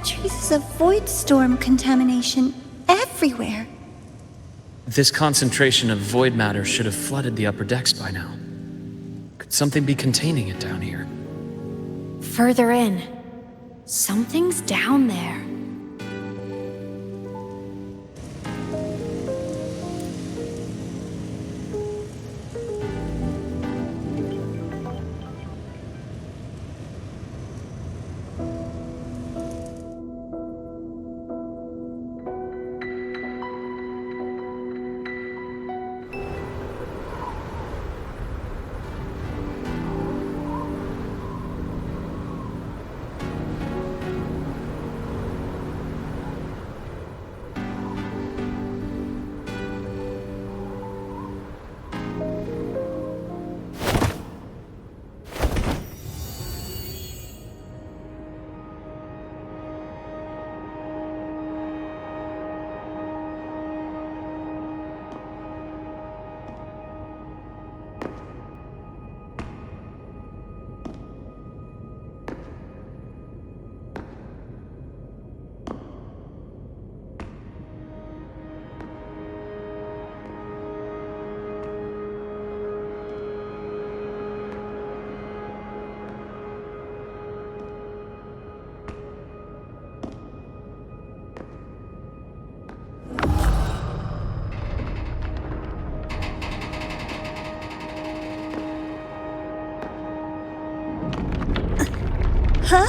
Traces of void storm contamination everywhere. This concentration of void matter should have flooded the upper decks by now. Could something be containing it down here? Further in. Something's down there. Huh?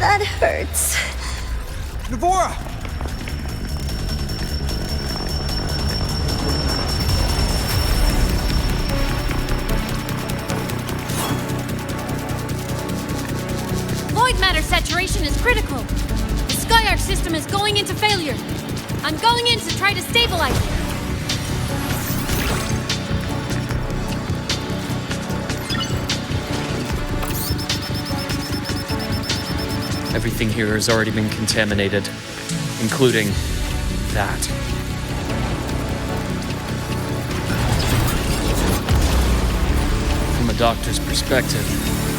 That hurts. Navora! Void matter saturation is critical. The Skyark system is going into failure. I'm going in to try to stabilize it. Everything here has already been contaminated, including that. From a doctor's perspective,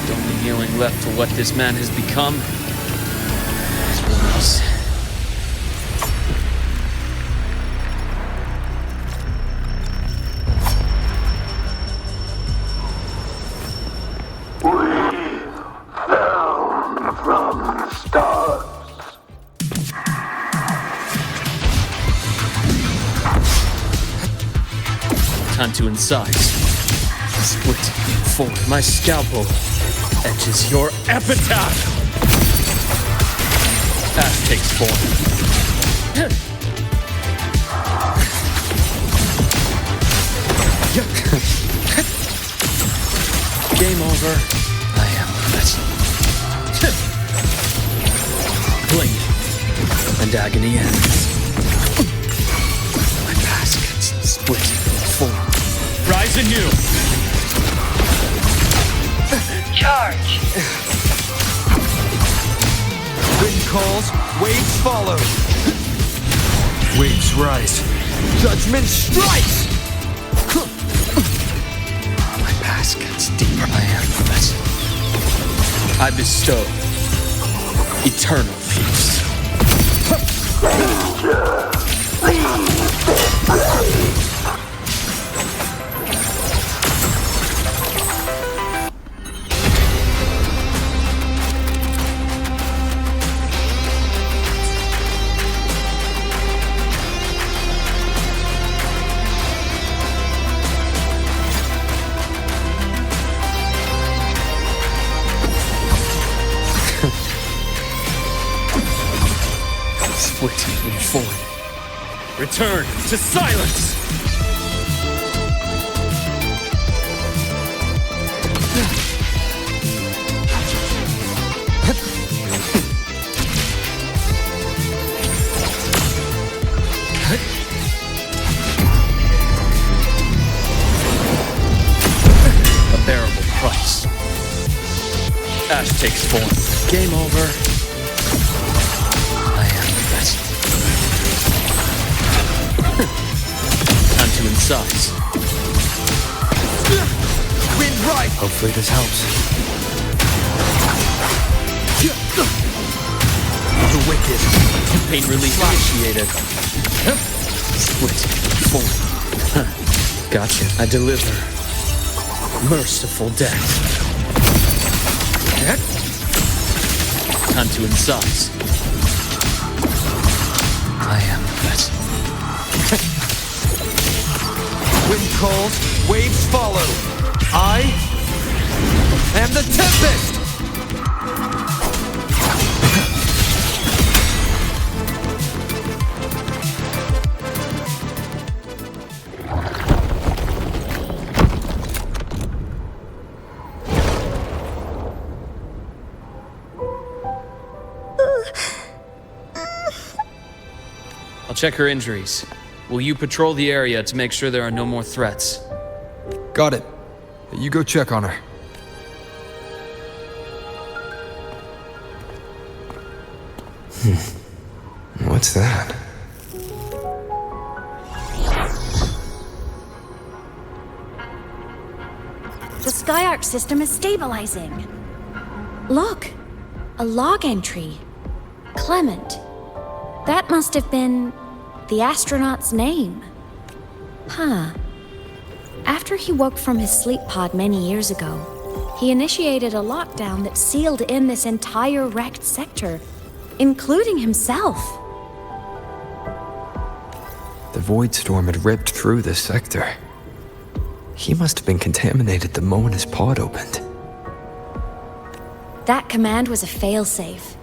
the only healing left for what this man has become is release. Time to incise. Split forward. My scalpel etches your epitaph. Ash takes form. Game over. I am the best. Blink, and agony ends. My baskets split form. Rise anew! Charge! Wind calls, waves follow. Waves rise. Judgment strikes! My baskets deeper. I am the vessel. I bestow eternal peace. Split in form. Return to silence! A bearable price. Ash takes form. Game over. I am the best. size. Wind right! Hopefully this helps. The wicked. Pain relief initiated. Split. Form. Gotcha. I deliver. Merciful death. Time to incise. I am that. Wind calls, waves follow. I am the Tempest! I'll check her injuries. Will you patrol the area to make sure there are no more threats? Got it. You go check on her. What's that? The Skyarc system is stabilizing. Look, a log entry. Clement. That must have been the astronaut's name. Huh. After he woke from his sleep pod many years ago, he initiated a lockdown that sealed in this entire wrecked sector, including himself. The void storm had ripped through this sector. He must have been contaminated the moment his pod opened. That command was a failsafe.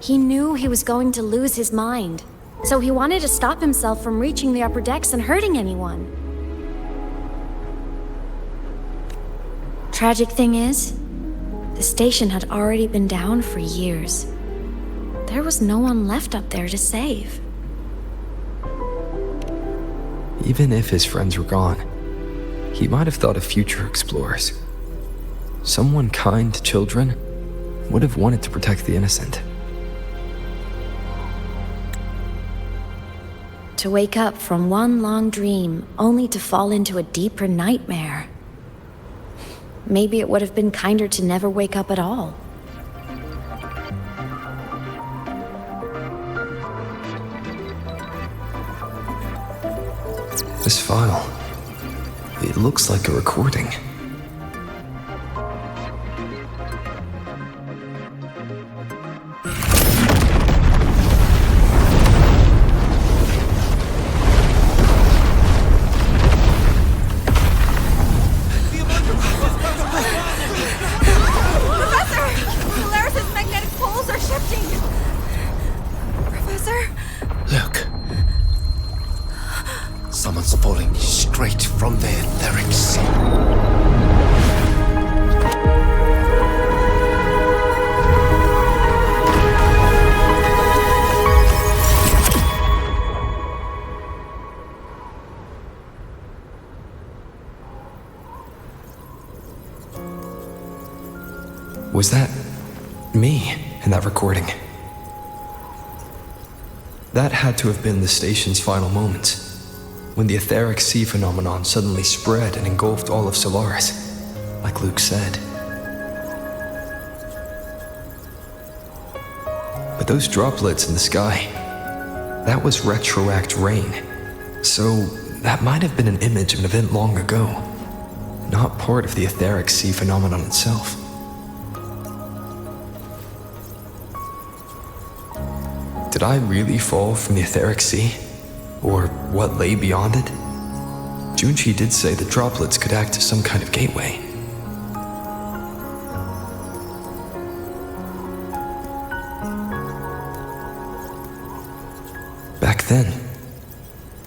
He knew he was going to lose his mind, so he wanted to stop himself from reaching the upper decks and hurting anyone. Tragic thing is, the station had already been down for years. There was no one left up there to save. Even if his friends were gone, he might have thought of future explorers. Someone kind to children would have wanted to protect the innocent. To wake up from one long dream, only to fall into a deeper nightmare. Maybe it would have been kinder to never wake up at all. This file, it looks like a recording. Look. Someone's falling straight from the etheric sea. Was that me in that recording? That had to have been the station's final moments, when the etheric sea phenomenon suddenly spread and engulfed all of Solaris, like Luke said. But those droplets in the sky, that was retroact rain. So that might have been an image of an event long ago, not part of the etheric sea phenomenon itself. Did I really fall from the etheric sea? Or what lay beyond it? Junchi did say the droplets could act as some kind of gateway. Back then,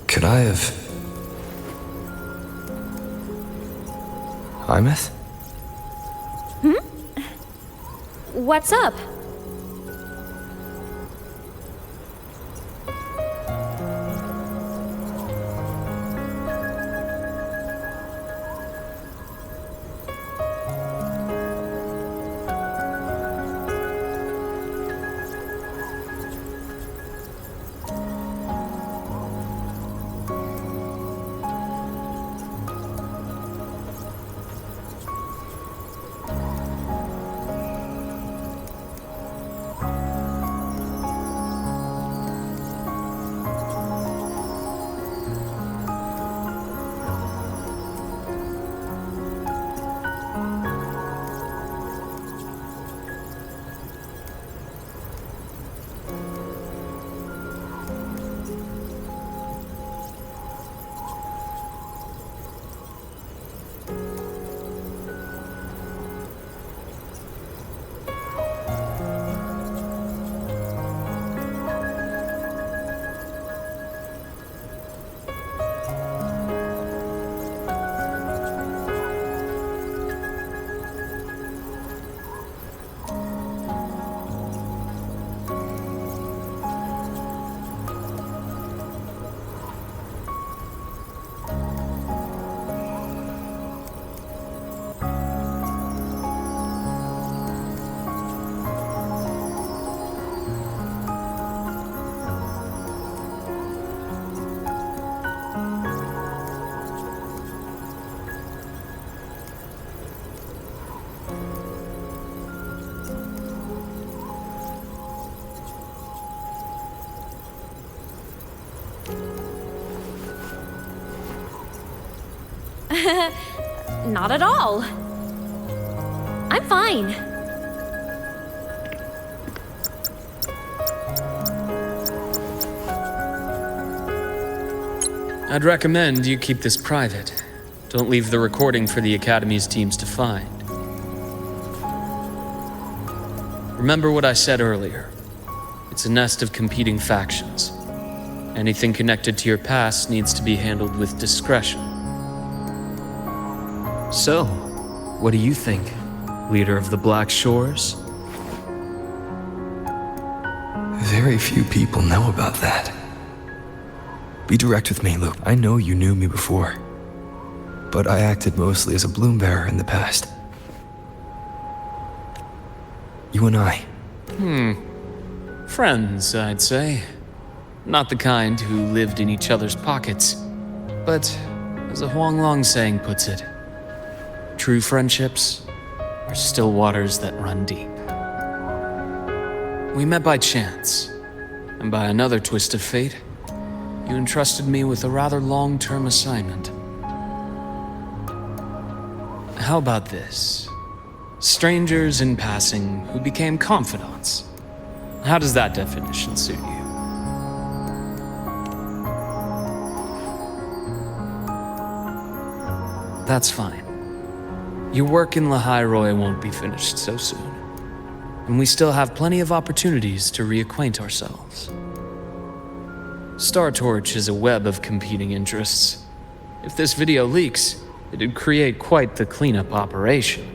could I have... Imeth? What's up? Not at all. I'm fine. I'd recommend you keep this private. Don't leave the recording for the Academy's teams to find. Remember what I said earlier. It's a nest of competing factions. Anything connected to your past needs to be handled with discretion. So, what do you think, leader of the Black Shores? Very few people know about that. Be direct with me, Luke. I know you knew me before, but I acted mostly as a bloom bearer in the past. You and I. Friends, I'd say. Not the kind who lived in each other's pockets. But, as a Huanglong saying puts it, true friendships are still waters that run deep. We met by chance, and by another twist of fate, you entrusted me with a rather long-term assignment. How about this? Strangers in passing who became confidants. How does that definition suit you? That's fine. Your work in Lahai won't be finished so soon, and we still have plenty of opportunities to reacquaint ourselves. Star Torch is a web of competing interests. If this video leaks, it'd create quite the cleanup operation.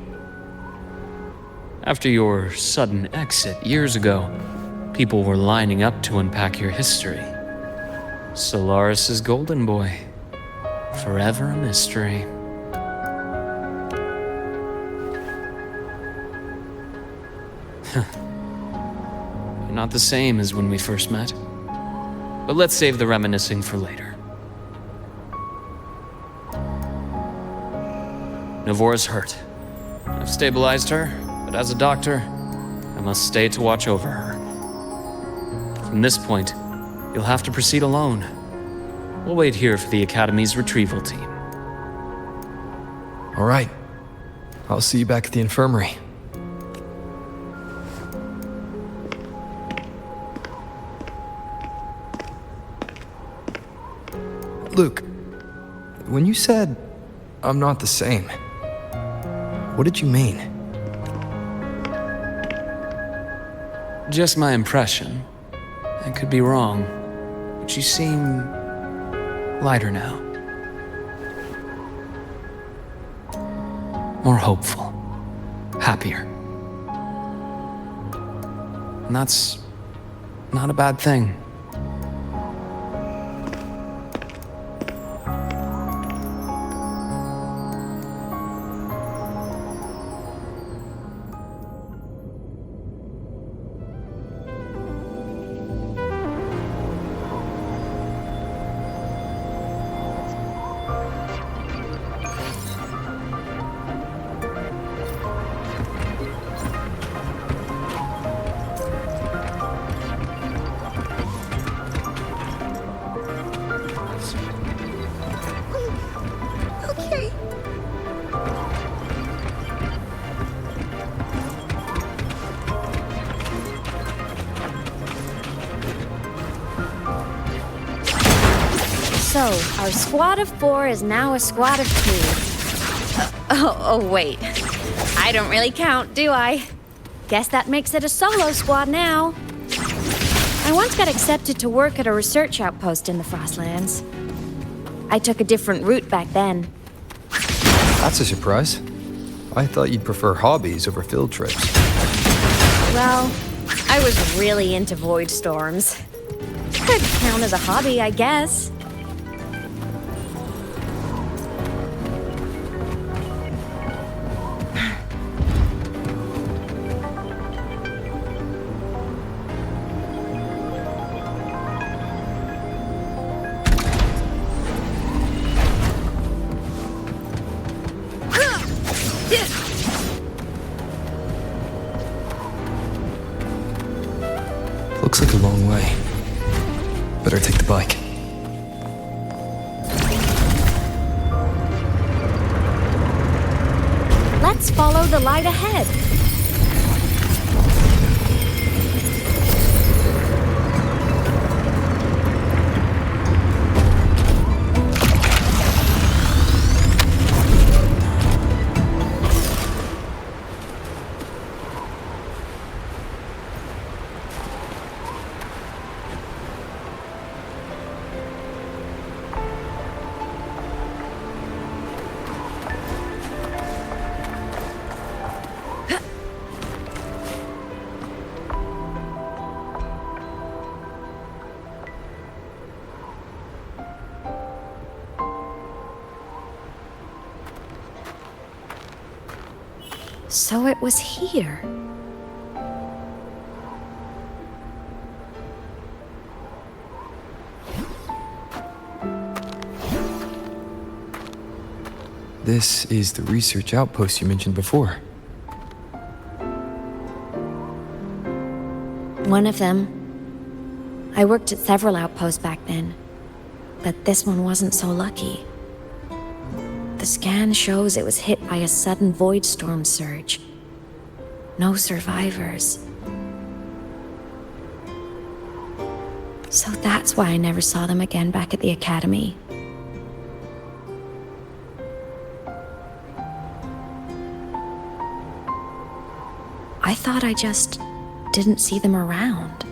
After your sudden exit years ago, people were lining up to unpack your history. Solaris's golden boy. Forever a mystery. You're not the same as when we first met. But let's save the reminiscing for later. Navora's hurt. I've stabilized her, but as a doctor, I must stay to watch over her. From this point, you'll have to proceed alone. We'll wait here for the Academy's retrieval team. All right. I'll see you back at the infirmary. Luke, when you said, I'm not the same, what did you mean? Just my impression. I could be wrong, but you seem lighter now. More hopeful. Happier. And that's not a bad thing. Okay. So, our squad of 4 is now a squad of 2. Oh, wait. I don't really count, do I? Guess that makes it a solo squad now. I once got accepted to work at a research outpost in the Frostlands. I took a different route back then. That's a surprise. I thought you'd prefer hobbies over field trips. Well, I was really into void storms. Could count as a hobby, I guess. Looks like a long way. Better take the bike. Let's follow the light ahead. So it was here. This is the research outpost you mentioned before. One of them. I worked at several outposts back then, but this one wasn't so lucky. The scan shows it was hit by a sudden void storm surge. No survivors. So that's why I never saw them again back at the academy. I thought I just didn't see them around.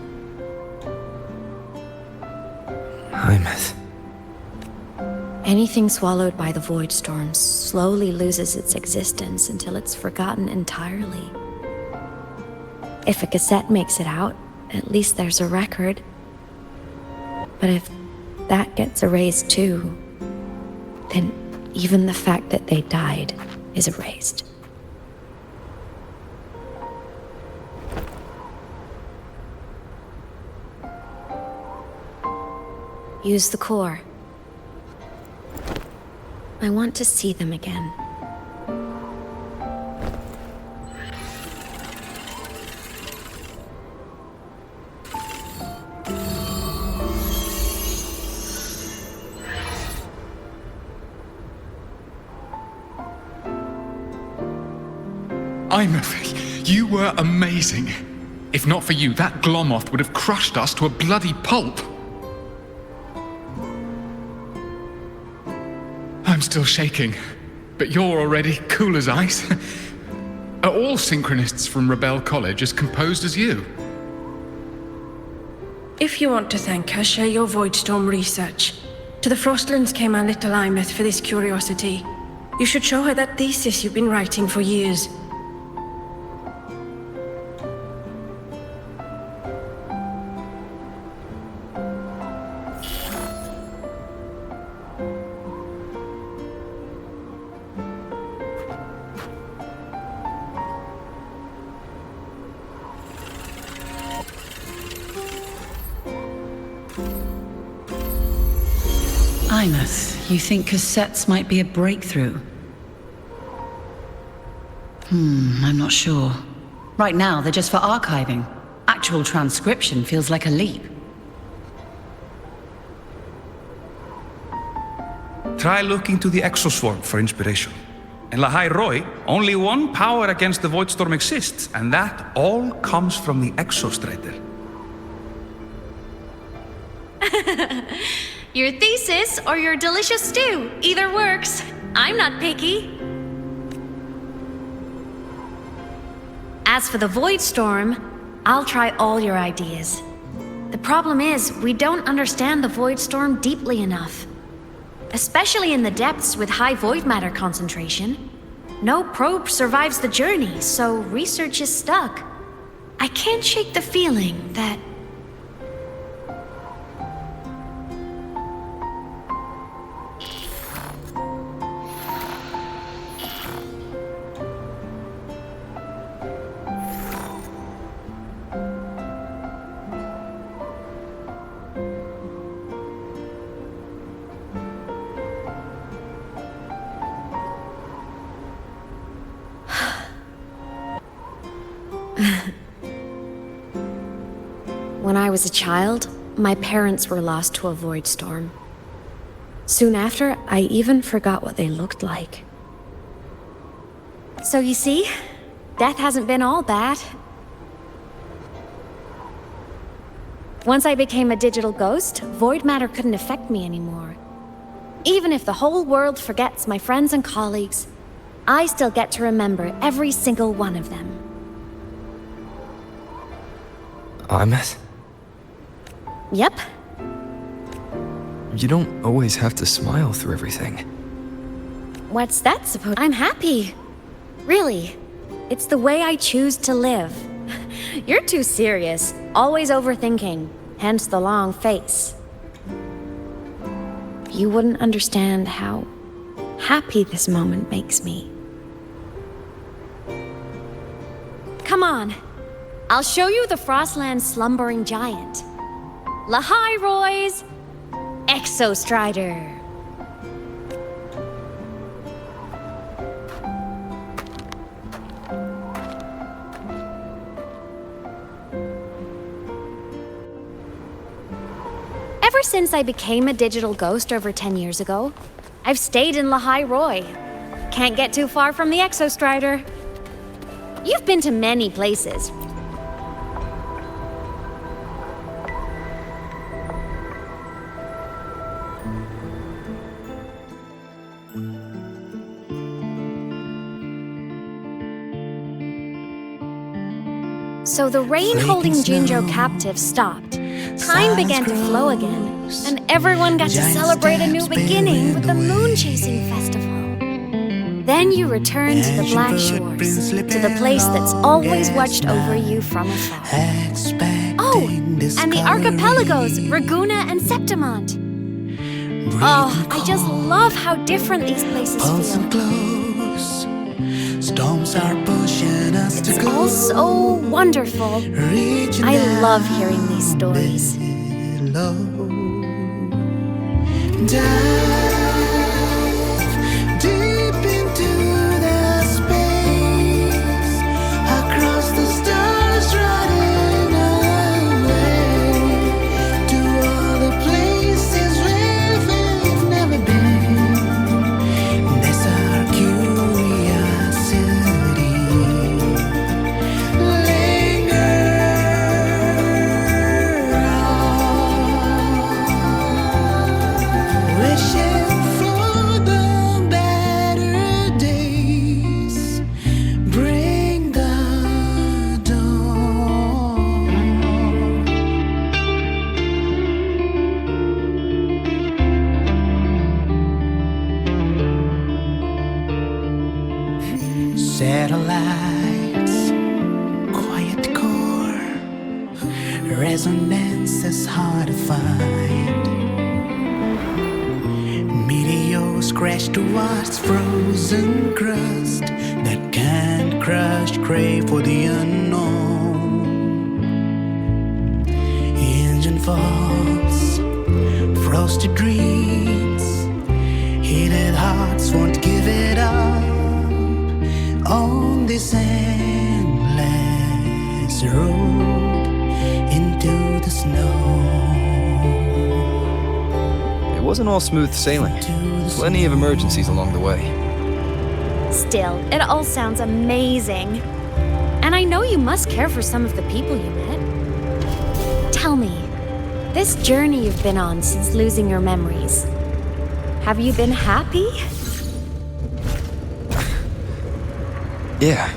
Hymas. Anything swallowed by the void storms slowly loses its existence until it's forgotten entirely. If a cassette makes it out, at least there's a record. But if that gets erased too, then even the fact that they died is erased. Use the core. I want to see them again. You were amazing. If not for you, that Glomoth would have crushed us to a bloody pulp. I'm still shaking, but you're already cool as ice. Are all synchronists from Rebel College as composed as you? If you want to thank her, share your Voidstorm research. To the Frostlands came our little Imeth for this curiosity. You should show her that thesis you've been writing for years. Imeth, you think cassettes might be a breakthrough? I'm not sure. Right now, they're just for archiving. Actual transcription feels like a leap. Try looking to the exoswarm for inspiration. In Lahai Roi, only one power against the Voidstorm exists, and that all comes from the exostrator. Your thesis or your delicious stew, either works. I'm not picky. As for the Voidstorm, I'll try all your ideas. The problem is, we don't understand the Voidstorm deeply enough. Especially in the depths with high void matter concentration. No probe survives the journey, so research is stuck. I can't shake the feeling that when I was a child, my parents were lost to a void storm. Soon after, I even forgot what they looked like. So you see, death hasn't been all bad. Once I became a digital ghost, void matter couldn't affect me anymore. Even if the whole world forgets my friends and colleagues, I still get to remember every single one of them. Ahmed? Yep. You don't always have to smile through everything. What's that supposed? I'm happy. Really. It's the way I choose to live. You're too serious, always overthinking, hence the long face. You wouldn't understand how happy this moment makes me. Come on, I'll show you the Frostland's slumbering giant. Lahai Roy's Exostrider. Ever since I became a digital ghost over 10 years ago, I've stayed in Lahai Roy. Can't get too far from the Exostrider. You've been to many places. So the rain holding Jinjo captive stopped. Time began to flow again, and everyone got to celebrate a new beginning with the Moon Chasing Festival. Then you return to the Black Shores, to the place that's always watched over you from afar. Oh, and the archipelagos, Raguna and Septimont. Oh, I just love how different these places feel. Storms are pushing us it's all so wonderful. I love hearing these stories. Dive deep into the space, across the stars, running away to all the places where we've never been. That's our curiosity. Wishing for the better days, bring the dawn. Satellites, quiet core, resonance is hard to find. Meteors crash towards frozen crust that can't crush, crave for the unknown. Engine falls, frosted dreams, heated hearts won't give it up on this endless road into the snow. It wasn't all smooth sailing. Plenty of emergencies along the way. Still, it all sounds amazing. And I know you must care for some of the people you met. Tell me, this journey you've been on since losing your memories, have you been happy? Yeah.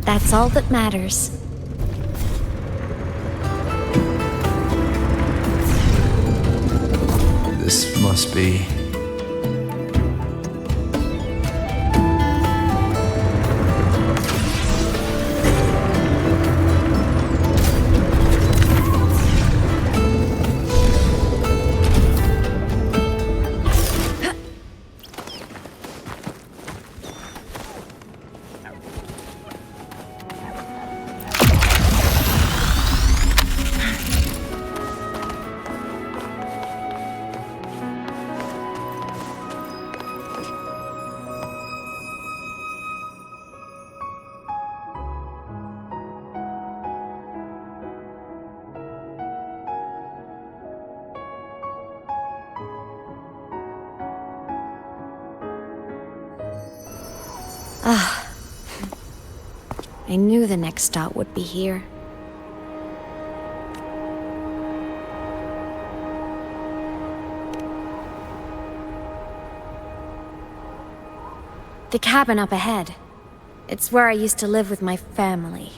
That's all that matters. This must be... I knew the next stop would be here. The cabin up ahead. It's where I used to live with my family.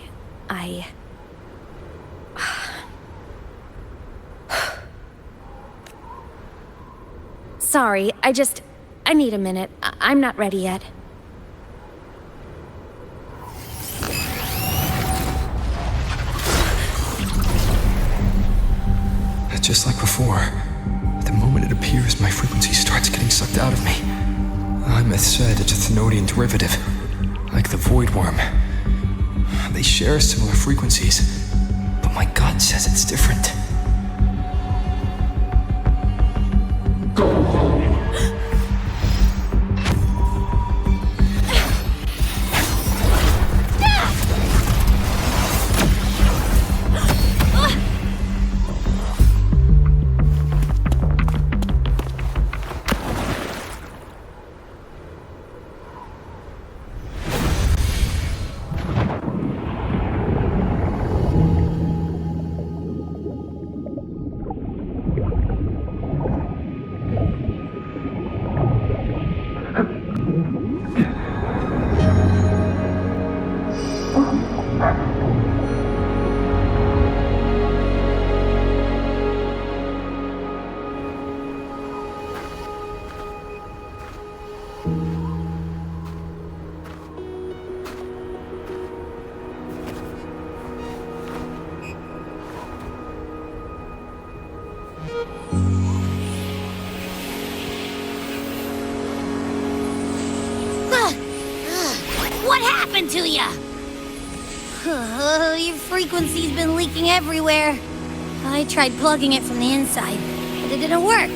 Sorry, I need a minute. I'm not ready yet. Just like before, the moment it appears, my frequency starts getting sucked out of me. Imeth said it's a Thenodian derivative, like the Void Worm. They share similar frequencies, but my gut says it's different. What happened to ya? Your frequency's been leaking everywhere. I tried plugging it from the inside, but it didn't work.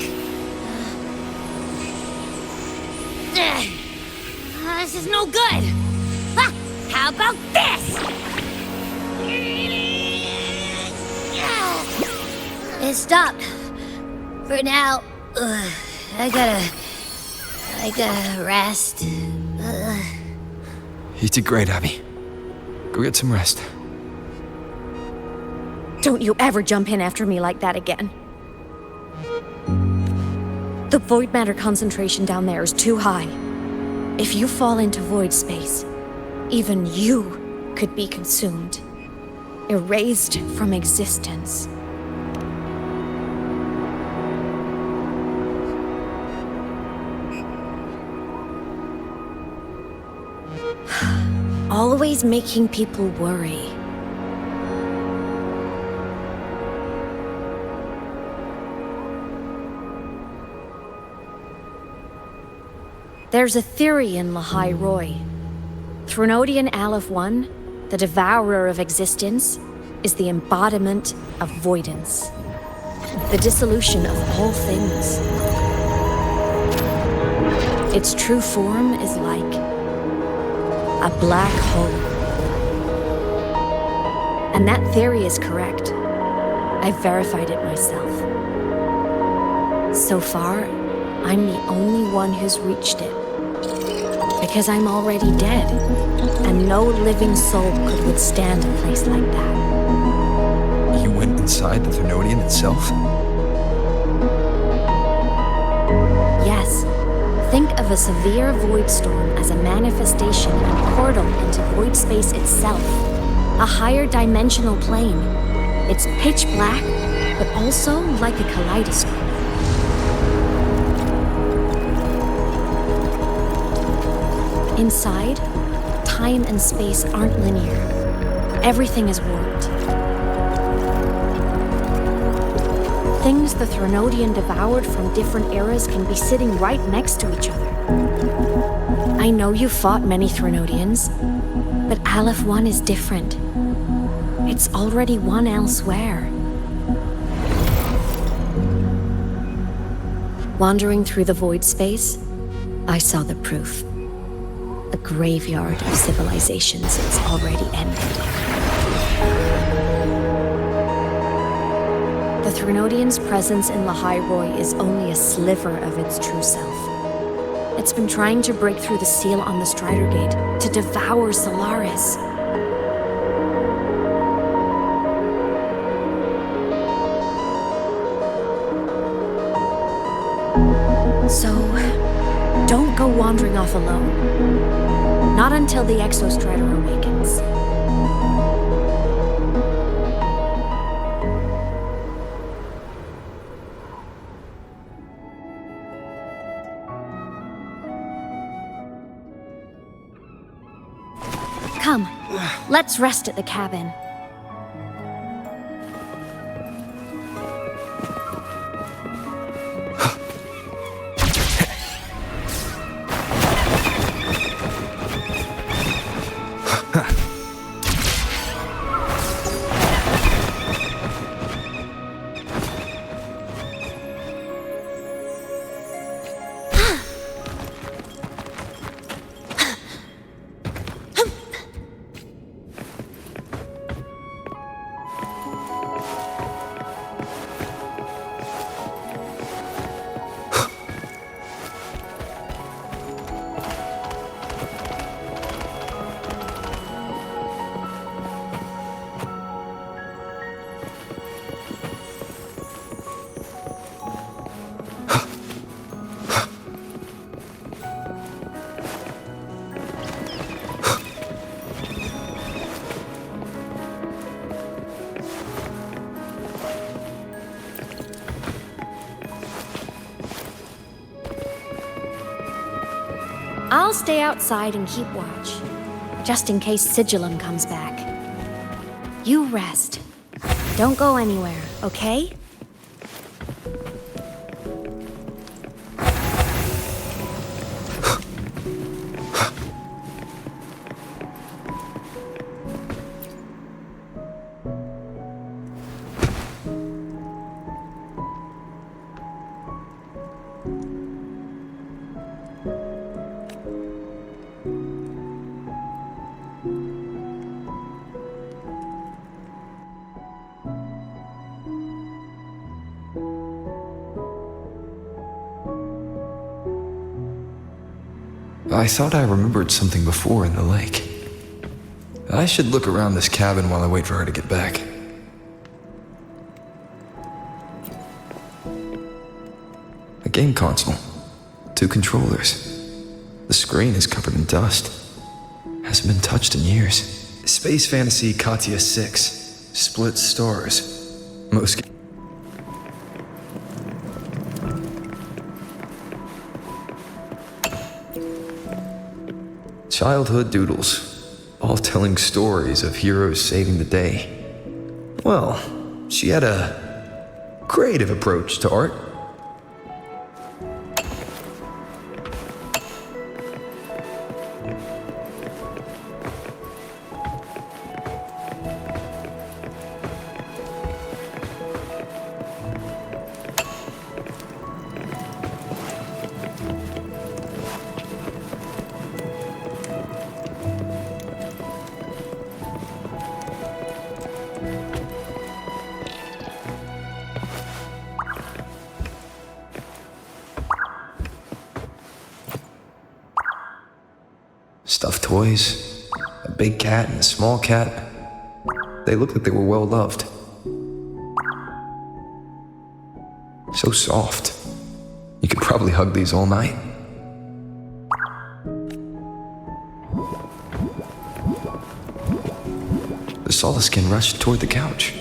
This is no good. How about this? It stopped. For now, I gotta rest. You did great, Abby. Go get some rest. Don't you ever jump in after me like that again. The void matter concentration down there is too high. If you fall into void space, even you could be consumed, erased from existence. Always making people worry. There's a theory in Lahai Roy. Threnodian Aleph 1, the devourer of existence, is the embodiment of voidance. The dissolution of all things. Its true form is like a black hole. And that theory is correct. I've verified it myself. So far, I'm the only one who's reached it. Because I'm already dead, and no living soul could withstand a place like that. You went inside the Thenodian itself? Yes. Think of a severe void storm as a manifestation and portal into void space itself. A higher dimensional plane. It's pitch black, but also like a kaleidoscope. Inside, time and space aren't linear. Everything is warped. Things the Threnodian devoured from different eras can be sitting right next to each other. I know you fought many Threnodians, but Aleph 1 is different. It's already one elsewhere. Wandering through the void space, I saw the proof. A graveyard of civilizations it's already ended. The Threnodian's presence in Lahai Roy is only a sliver of its true self. It's been trying to break through the seal on the Strider Gate to devour Solaris. So, don't go wandering off alone. Not until the Exostrider awakens. Come, let's rest at the cabin. I'll stay outside and keep watch, just in case Sigillum comes back. You rest. Don't go anywhere, okay? I thought I remembered something before in the lake. I should look around this cabin while I wait for her to get back. A game console. 2 controllers. The screen is covered in dust. Hasn't been touched in years. Space Fantasy Katya 6. Split stars. Most... Childhood doodles, all telling stories of heroes saving the day. Well, she had a creative approach to art. Stuffed toys, a big cat and a small cat. They looked like they were well loved. So soft. You could probably hug these all night. The Solaskin rushed toward the couch.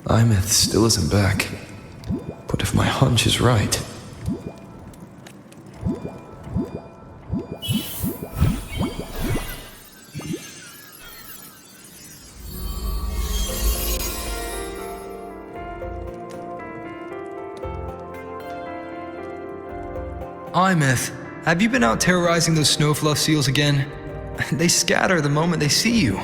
Imeth still isn't back, but if my hunch is right... Imeth, have you been out terrorizing those snowfluff seals again? They scatter the moment they see you.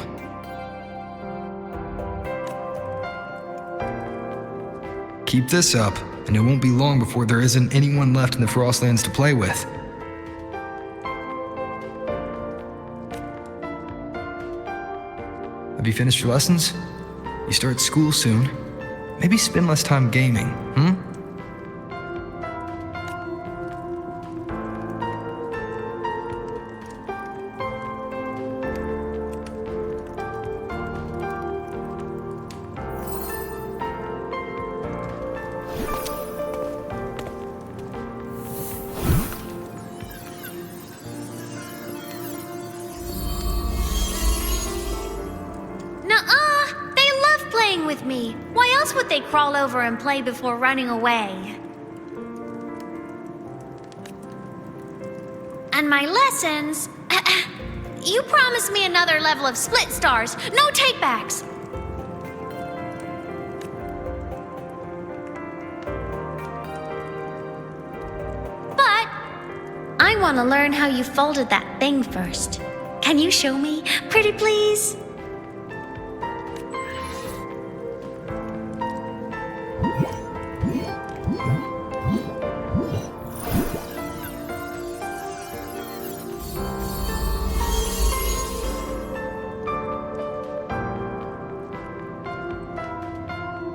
Keep this up, and it won't be long before there isn't anyone left in the Frostlands to play with. Have you finished your lessons? You start school soon. Maybe spend less time gaming, hmm? Nuh-uh! They love playing with me. Why else would they crawl over and play before running away? And my lessons... You promised me another level of split stars. No takebacks. But I want to learn how you folded that thing first. Can you show me, pretty please?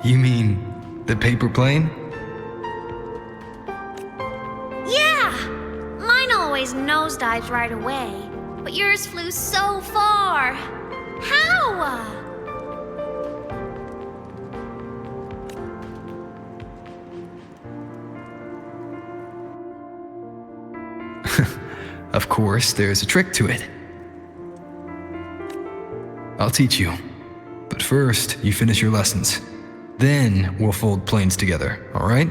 You mean the paper plane? Yeah! Mine always nosedives right away, but yours flew so far. How? Of course, there's a trick to it. I'll teach you. But first, you finish your lessons. Then we'll fold planes together, all right?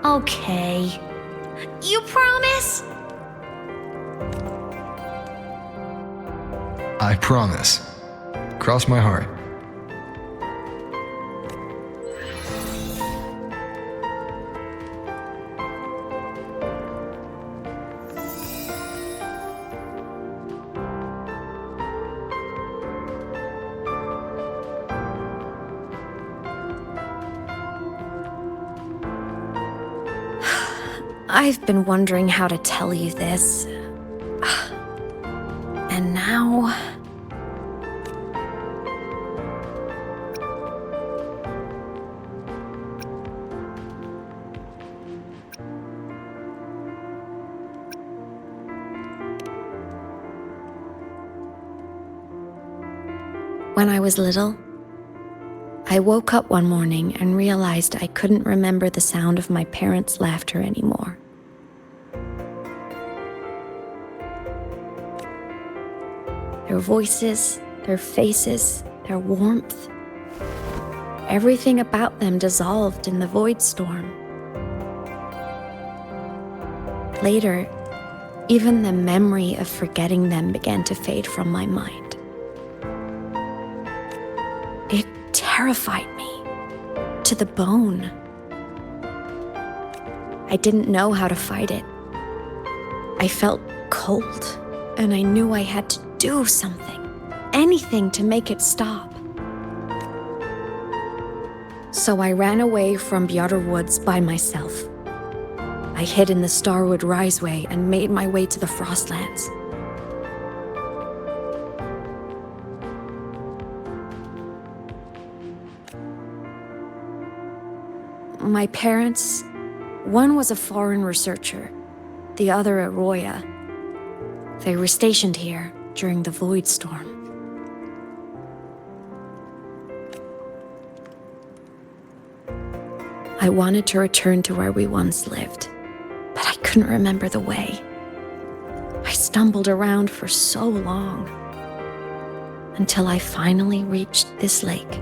Okay. You promise? I promise. Cross my heart. I've been wondering how to tell you this. And now... When I was little, I woke up one morning and realized I couldn't remember the sound of my parents' laughter anymore. Their voices, their faces, their warmth. Everything about them dissolved in the void storm. Later, even the memory of forgetting them began to fade from my mind. It terrified me to the bone. I didn't know how to fight it. I felt cold, and I knew I had to do something, anything to make it stop. So I ran away from Bjarter Woods by myself. I hid in the Starwood Riseway and made my way to the Frostlands. My parents, one was a foreign researcher, the other a Roya. They were stationed here during the Void Storm. I wanted to return to where we once lived, but I couldn't remember the way. I stumbled around for so long, until I finally reached this lake.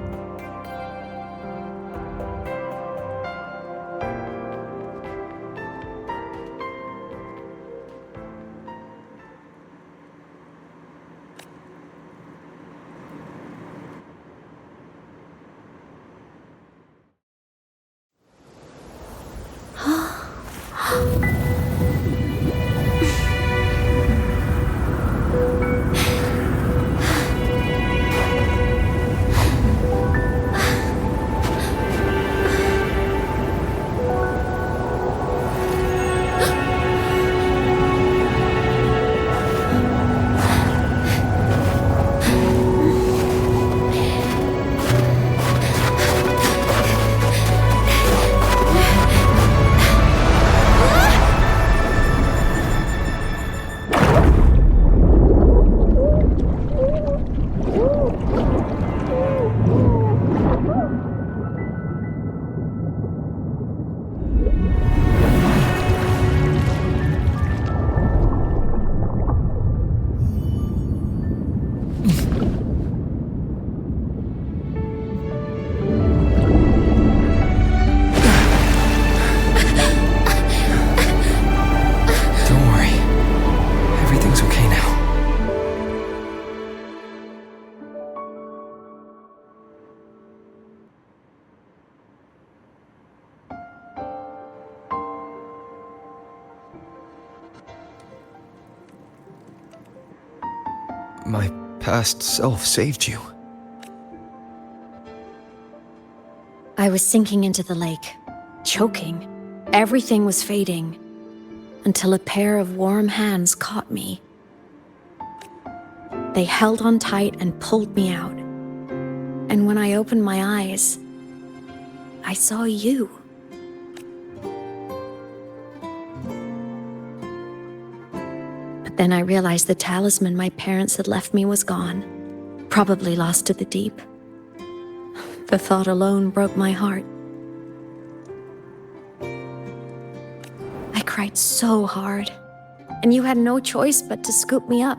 my past self saved you. I was sinking into the lake, choking. Everything was fading, until a pair of warm hands caught me. They held on tight and pulled me out. And when I opened my eyes, I saw you. But then I realized the talisman my parents had left me was gone, probably lost to the deep. The thought alone broke my heart. I cried so hard, and you had no choice but to scoop me up,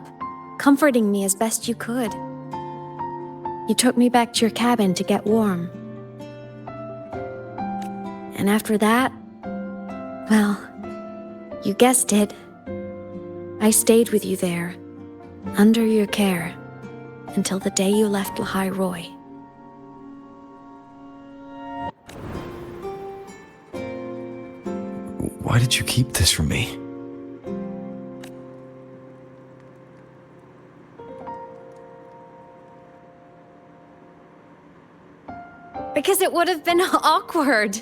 comforting me as best you could. You took me back to your cabin to get warm. And after that, well, you guessed it. I stayed with you there, under your care, until the day you left Lahai Roy. Why did you keep this from me? Because it would have been awkward.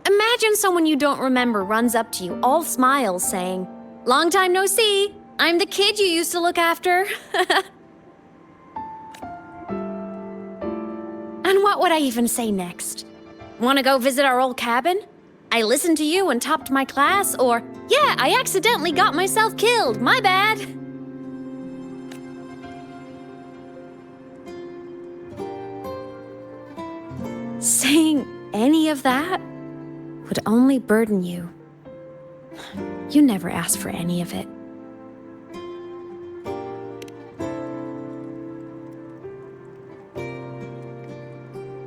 Imagine someone you don't remember runs up to you, all smiles, saying, "Long time no see, I'm the kid you used to look after." And what would I even say next? Want to go visit our old cabin? I listened to you and topped my class, or, yeah, I accidentally got myself killed, my bad. Saying any of that would only burden you. You never asked for any of it.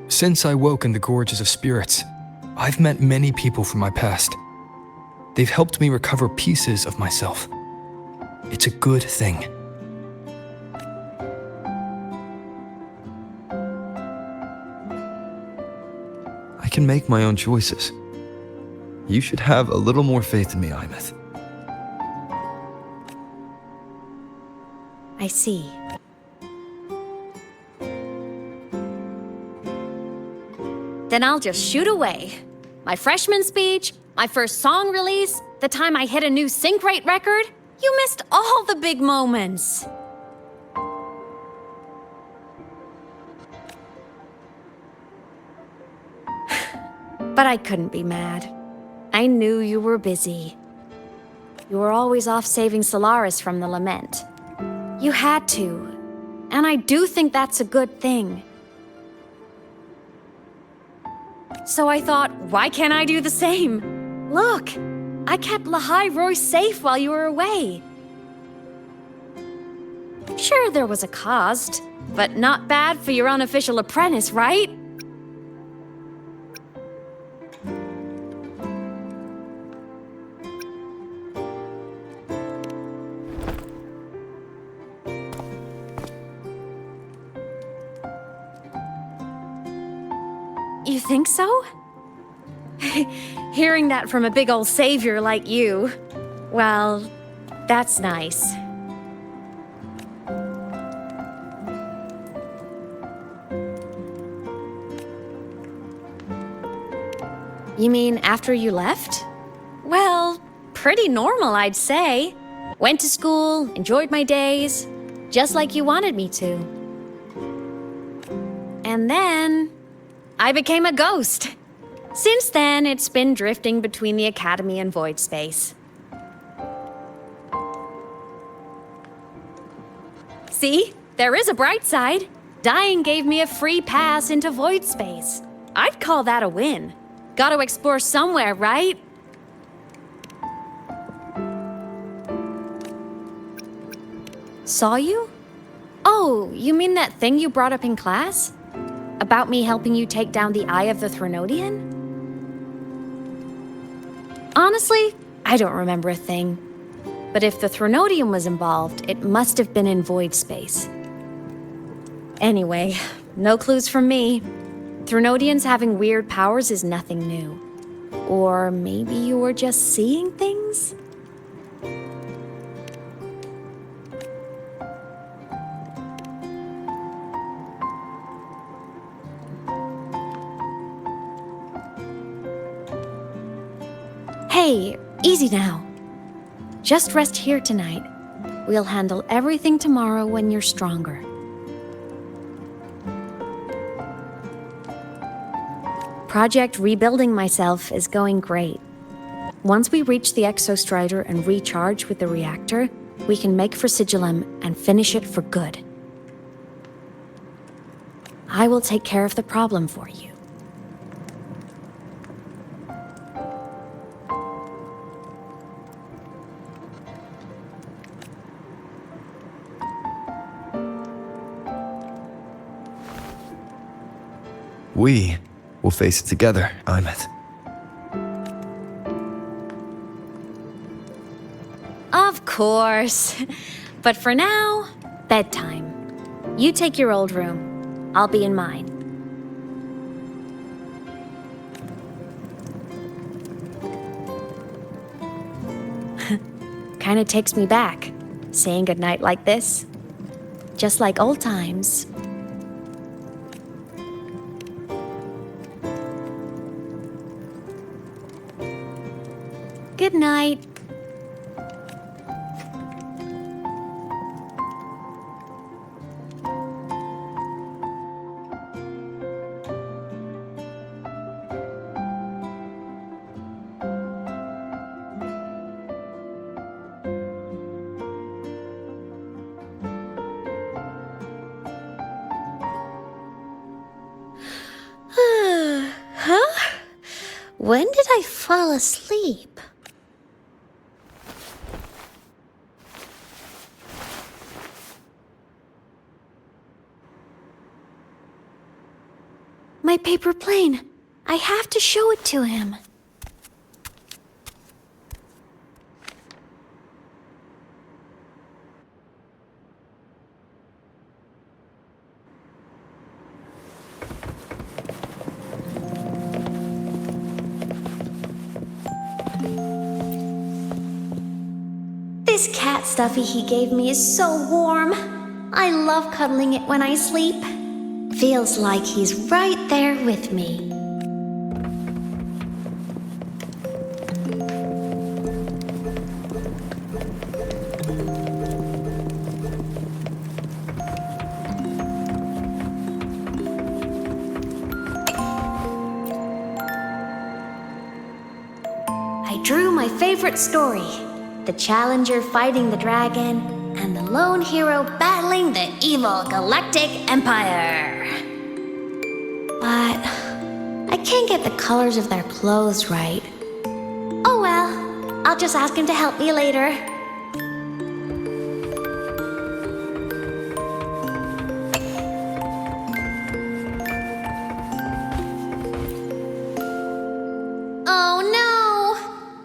Since I woke in the gorges of spirits, I've met many people from my past. They've helped me recover pieces of myself. It's a good thing. I can make my own choices. You should have a little more faith in me, Imeth. I see. Then I'll just shoot away. My freshman speech, my first song release, the time I hit a new sync rate record. You missed all the big moments. But I couldn't be mad. I knew you were busy. You were always off saving Solaris from the lament. You had to. And I do think that's a good thing. So I thought, why can't I do the same? Look, I kept Lahai Roy safe while you were away. Sure, there was a cost, but not bad for your unofficial apprentice, right? You think so? Hearing that from a big old savior like you, well, that's nice. You mean after you left? Well, pretty normal, I'd say. Went to school, enjoyed my days, just like you wanted me to. And then I became a ghost. Since then, it's been drifting between the Academy and Void Space. See? There is a bright side. Dying gave me a free pass into Void Space. I'd call that a win. Gotta explore somewhere, right? Saw you? Oh, you mean that thing you brought up in class? About me helping you take down the Eye of the Thronodian? Honestly, I don't remember a thing. But if the Thronodian was involved, it must have been in Void Space. Anyway, no clues from me. Thronodians having weird powers is nothing new. Or maybe you were just seeing things? Hey, easy now. Just rest here tonight. We'll handle everything tomorrow when you're stronger. Project Rebuilding Myself is going great. Once we reach the Exostrider and recharge with the reactor, we can make for Sigillum and finish it for good. I will take care of the problem for you. We will face it together, Aymet. Of course. But for now, bedtime. You take your old room. I'll be in mine. Kinda takes me back, saying goodnight like this. Just like old times. Good night. Huh? When did I fall asleep? My paper plane. I have to show it to him. This cat stuffy he gave me is so warm. I love cuddling it when I sleep. Feels like he's right there with me. I drew my favorite story. The challenger fighting the dragon, and the lone hero battling the evil galactic empire. But I can't get the colors of their clothes right. Oh well, I'll just ask him to help me later. Oh no!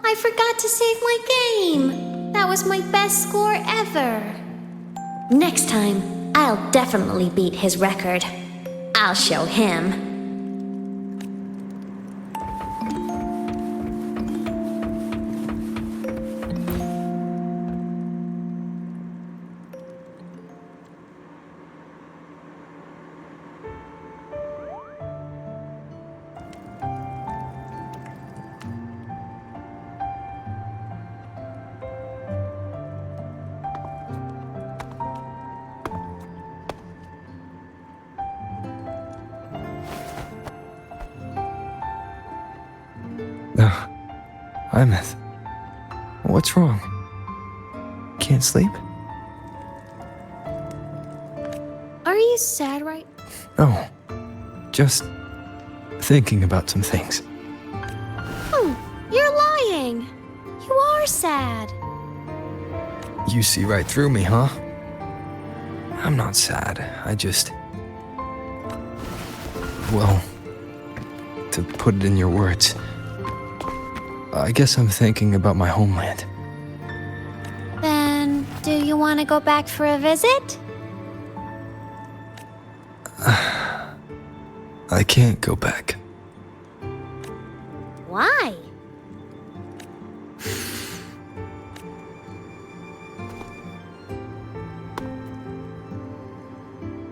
I forgot to save my game. That was my best score ever. Next time, I'll definitely beat his record. I'll show him. Aymet, what's wrong? Can't sleep? Are you sad right? No, just thinking about some things. You're lying. You are sad. You see right through me, huh? I'm not sad. I just... Well, to put it in your words, I guess I'm thinking about my homeland. Then, do you want to go back for a visit? I can't go back. Why?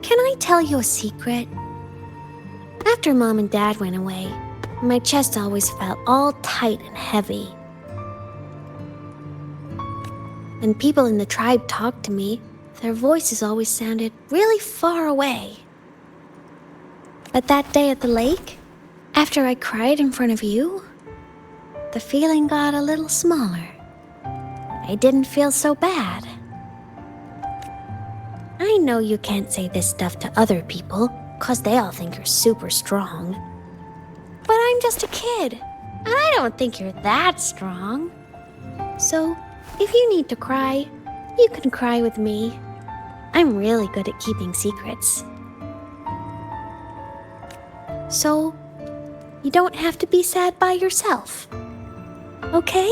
Can I tell you a secret? After Mom and Dad went away, my chest always felt all tight and heavy. When people in the tribe talked to me, their voices always sounded really far away. But that day at the lake, after I cried in front of you, the feeling got a little smaller. I didn't feel so bad. I know you can't say this stuff to other people, 'cause they all think you're super strong. But I'm just a kid, and I don't think you're that strong. So, if you need to cry, you can cry with me. I'm really good at keeping secrets. So, you don't have to be sad by yourself. Okay?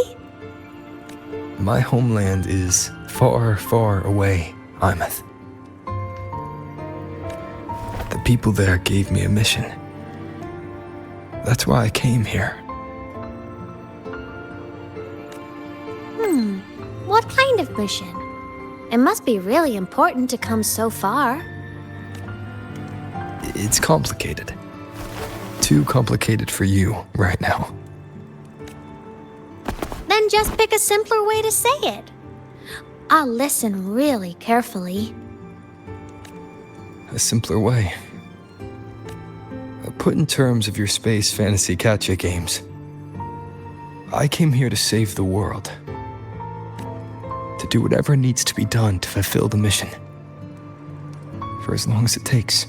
My homeland is far, far away, Imeth. The people there gave me a mission. That's why I came here. What kind of mission? It must be really important to come so far. It's complicated. Too complicated for you right now. Then just pick a simpler way to say it. I'll listen really carefully. A simpler way. Put in terms of your space fantasy gacha games. I came here to save the world. To do whatever needs to be done to fulfill the mission. For as long as it takes.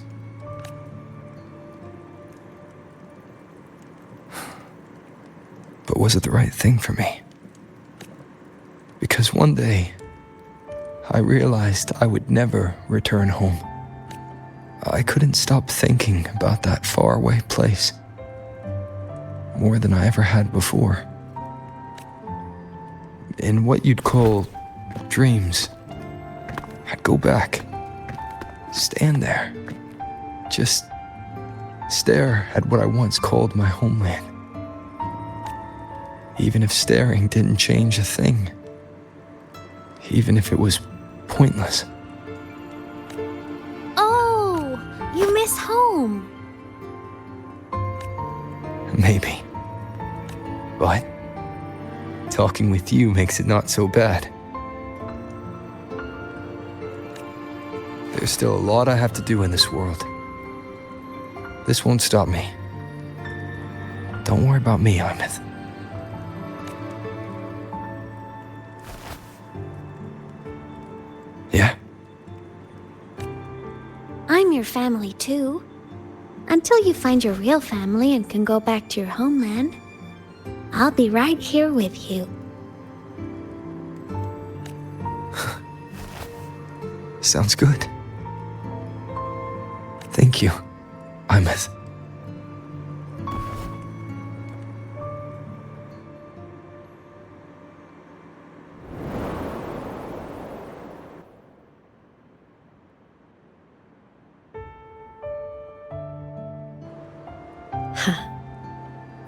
But was it the right thing for me? Because one day, I realized I would never return home. I couldn't stop thinking about that faraway place. More than I ever had before. In what you'd call dreams, I'd go back, stand there, just stare at what I once called my homeland. Even if staring didn't change a thing. Even if it was pointless. Oh, you miss home. Maybe. But talking with you makes it not so bad. There's still a lot I have to do in this world. This won't stop me. Don't worry about me, Imeth. Yeah? I'm your family too. Until you find your real family and can go back to your homeland, I'll be right here with you. Sounds good. Thank you, Imeth.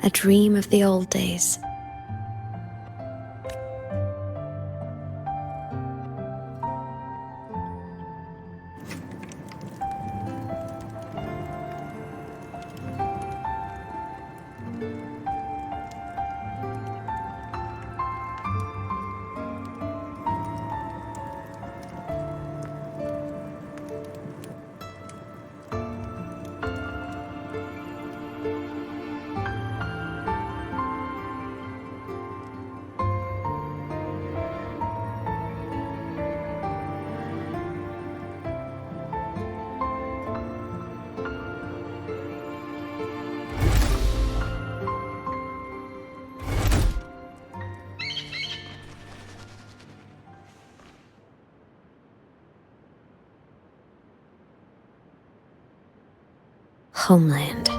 A dream of the old days. Homeland.